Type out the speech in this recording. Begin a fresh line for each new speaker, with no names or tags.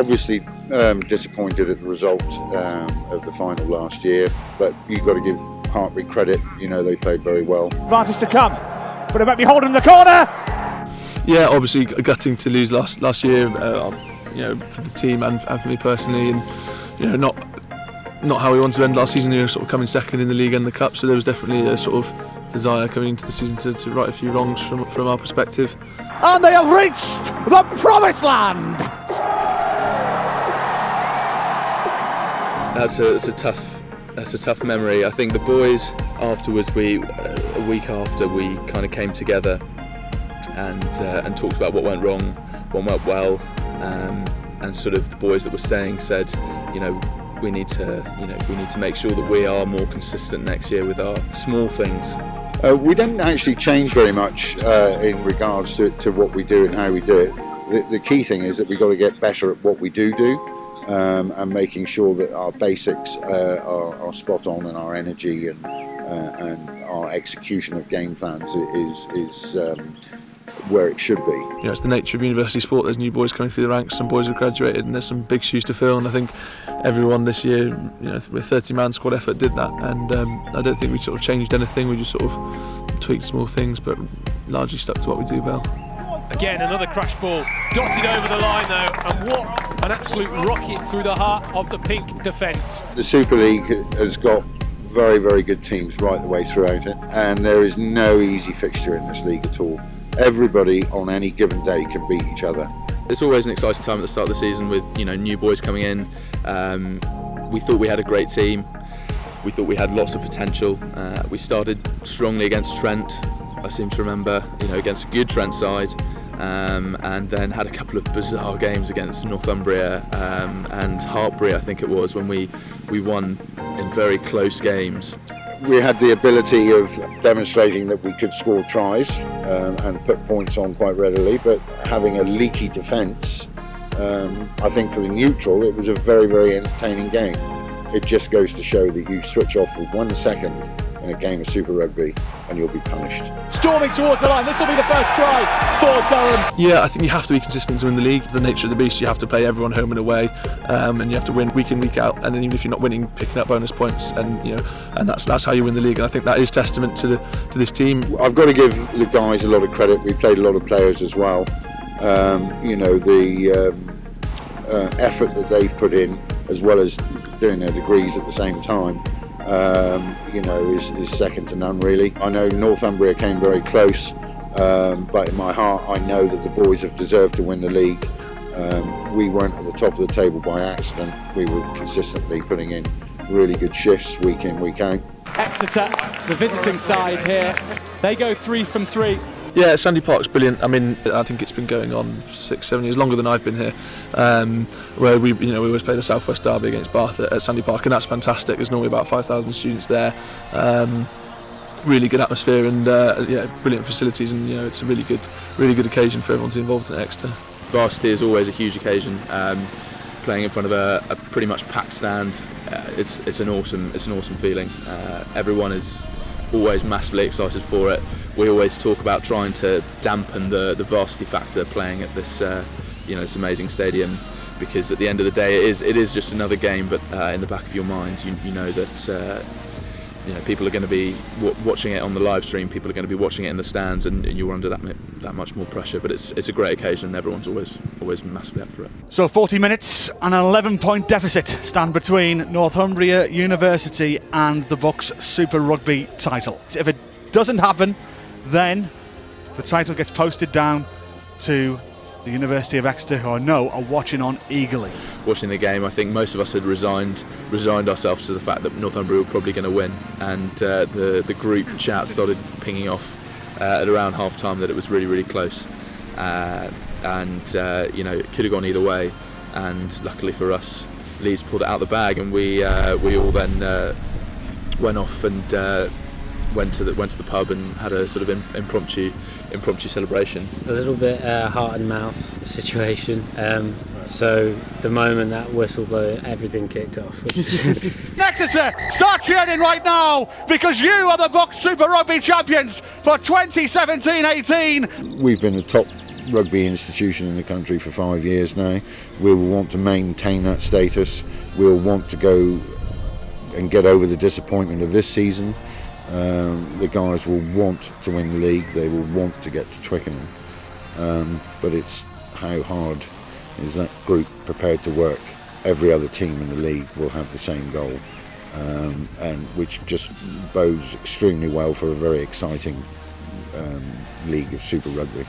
Obviously disappointed at the result of the final last year, but you've got to give Hartbury credit. You know, they played very well.
Advantage to come, but it might be holding the corner.
Yeah, obviously gutting to lose last year, you know, for the team and for me personally, and you know, not how we wanted to end last season. You know, sort of coming second in the league and the cup, so there was definitely a sort of desire coming into the season to right a few wrongs from our perspective.
And they have reached the promised land.
That's a tough memory. I think the boys afterwards, a week after, we kind of came together and talked about what went wrong, what went well, and sort of the boys that were staying said, you know, we need to make sure that we are more consistent next year with our small things.
We didn't actually change very much in regards to what we do and how we do it. The key thing is that we've got to get better at what we do, and making sure that our basics are spot on, and our energy and our execution of game plans is where it should be.
You know, it's the nature of university sport. There's new boys coming through the ranks, some boys have graduated, and there's some big shoes to fill. And I think everyone this year, you know, with 30-man squad effort, did that. And I don't think we sort of changed anything. We just sort of tweaked small things, but largely stuck to what we do well.
Again, another crash ball dotted over the line though, and what an absolute rocket through the heart of the pink defence.
The Super League has got very, very good teams right the way throughout it, and there is no easy fixture in this league at all. Everybody on any given day can beat each other.
It's always an exciting time at the start of the season with, you know, new boys coming in. We thought we had a great team. We thought we had lots of potential. We started strongly against Trent, I seem to remember, you know, against a good Trent side, and then had a couple of bizarre games against Northumbria and Hartbury, I think it was, when we won in very close games.
We had the ability of demonstrating that we could score tries and put points on quite readily, but having a leaky defence, I think for the neutral it was a very, very entertaining game. It just goes to show that you switch off for 1 second in a game of Super Rugby and you'll be punished.
Storming towards the line, this will be the first try for Durham.
Yeah, I think you have to be consistent to win the league. The nature of the beast, you have to play everyone home and away, and you have to win week in, week out. And then even if you're not winning, picking up bonus points, and you know, and that's how you win the league. And I think that is testament to this team.
I've got to give the guys a lot of credit. We played a lot of players as well. You know, the effort that they've put in, as well as doing their degrees at the same time, you know, is second to none really. I know Northumbria came very close, but in my heart I know that the boys have deserved to win the league. We weren't at the top of the table by accident. We were consistently putting in really good shifts week in, week out.
Exeter, the visiting side here, they go 3 from 3.
Yeah, Sandy Park's brilliant. I mean, I think it's been going on 6-7 years, longer than I've been here. Where we always play the South West Derby against Bath at Sandy Park, and that's fantastic. There's normally about 5,000 students there. Really good atmosphere and yeah, brilliant facilities, and you know, it's a really good occasion for everyone to be involved in Exeter.
Varsity is always a huge occasion. Playing in front of a pretty much packed stand, it's an awesome feeling. Everyone is always massively excited for it. We always talk about trying to dampen the varsity factor playing at this you know, this amazing stadium, because at the end of the day it is just another game, but in the back of your mind you know that you know, people are going to be watching it on the live stream, people are going to be watching it in the stands, and you're under that much more pressure. But it's a great occasion and everyone's always massively up for it.
So 40 minutes and an 11-point deficit stand between Northumbria University and the BUCS Super Rugby title. If it doesn't happen, then the title gets posted down to the University of Exeter, who I know are watching on eagerly.
Watching the game, I think most of us had resigned ourselves to the fact that Northumbria were probably going to win, and the group chat started pinging off at around half time that it was really, really close, and you know, it could have gone either way, and luckily for us, Leeds pulled it out the bag, and we all then went off and went to the pub and had a sort of impromptu celebration.
A little bit heart and mouth situation. So the moment that whistle blew, everything kicked off.
Exeter, start cheering right now, because you are the BUCS Super Rugby champions for 2017-18.
We've been the top rugby institution in the country for 5 years now. We will want to maintain that status. We'll want to go and get over the disappointment of this season. The guys will want to win the league. They will want to get to Twickenham. But it's how hard is that group prepared to work. Every other team in the league will have the same goal, and which just bodes extremely well for a very exciting league of Super Rugby.